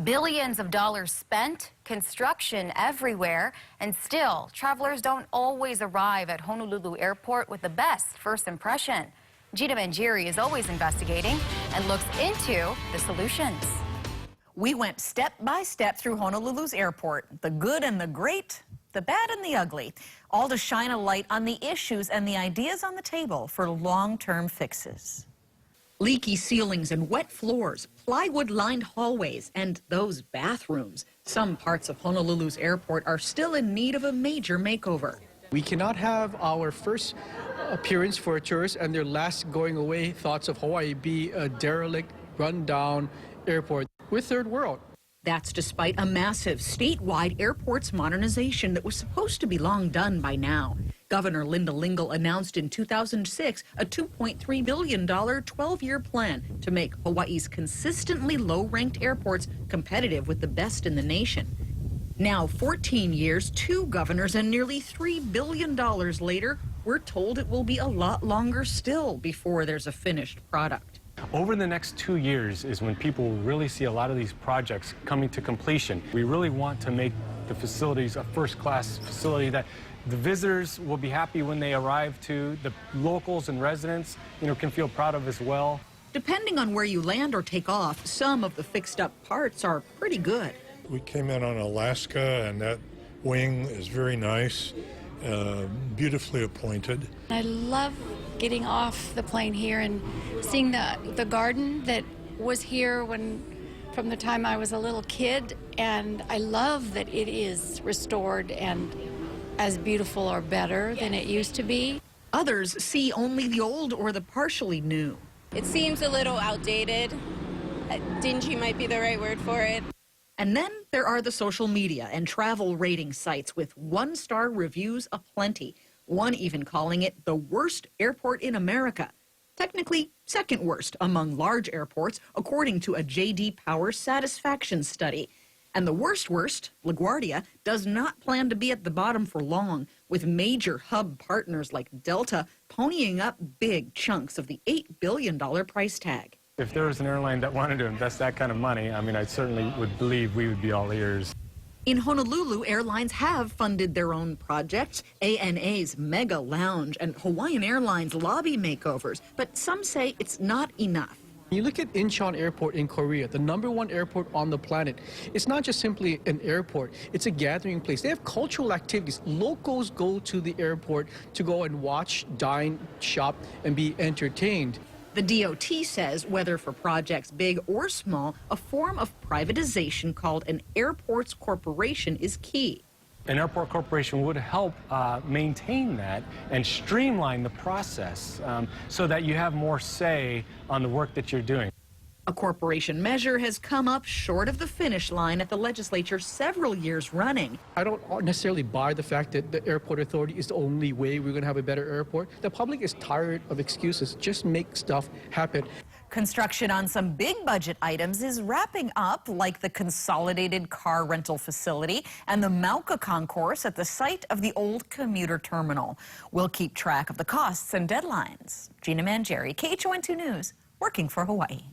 Billions of dollars spent, construction everywhere, and still, travelers don't always arrive at Honolulu Airport with the best first impression. Gina Mangieri is always investigating and looks into the solutions. We went step by step through Honolulu's airport, the good and the great, the bad and the ugly, all to shine a light on the issues and the ideas on the table for long-term fixes. Leaky ceilings and wet floors, plywood-lined hallways, and those bathrooms. Some parts of Honolulu's airport are still in need of a major makeover. We cannot have our first appearance for a tourist and their last going away thoughts of Hawaii be a derelict, run-down airport. We're third world. That's despite a massive statewide airports modernization that was supposed to be long done by now. Governor Linda Lingle announced in 2006 a $2.3 billion 12-year plan to make Hawaii's consistently low-ranked airports competitive with the best in the nation. Now, 14 years, 2 governors, and nearly $3 billion later, we're told it will be a lot longer still before there's a finished product. Over the next 2 years is when people will really see a lot of these projects coming to completion. We really want to make the facilities a first-class facility that the visitors will be happy when they arrive to, the locals and residents, can feel proud of as well. Depending on where you land or take off, some of the fixed-up parts are pretty good. We came in on Alaska, and that wing is very nice, beautifully appointed. I love getting off the plane here and seeing the garden that was here from the time I was a little kid, and I love that it is restored and as beautiful or better than it used to be. Others see only the old or the partially new. It seems a little outdated. Dingy might be the right word for it. And then there are the social media and travel rating sites with 1-star reviews aplenty. One even calling it the worst airport in America. Technically, second worst among large airports, according to a J.D. Power satisfaction study. And the worst, LaGuardia, does not plan to be at the bottom for long, with major hub partners like Delta ponying up big chunks of the $8 billion price tag. If there was an airline that wanted to invest that kind of money, I certainly would believe we would be all ears. In Honolulu, airlines have funded their own projects, ANA's Mega Lounge and Hawaiian Airlines lobby makeovers, but some say it's not enough. You look at Incheon Airport in Korea, the #1 airport on the planet. It's not just simply an airport, it's a gathering place. They have cultural activities. Locals go to the airport to go and watch, dine, shop, and be entertained. The DOT says whether for projects big or small, a form of privatization called an airports corporation is key. An airport corporation would help maintain that and streamline the process so that you have more say on the work that you're doing. A corporation measure has come up short of the finish line at the legislature several years running. I don't necessarily buy the fact that the airport authority is the only way we're going to have a better airport. The public is tired of excuses. Just make stuff happen. Construction on some big budget items is wrapping up, like the consolidated car rental facility and the Mauka concourse at the site of the old commuter terminal. We'll keep track of the costs and deadlines. Gina Mangieri, KHON2 News, working for Hawaii.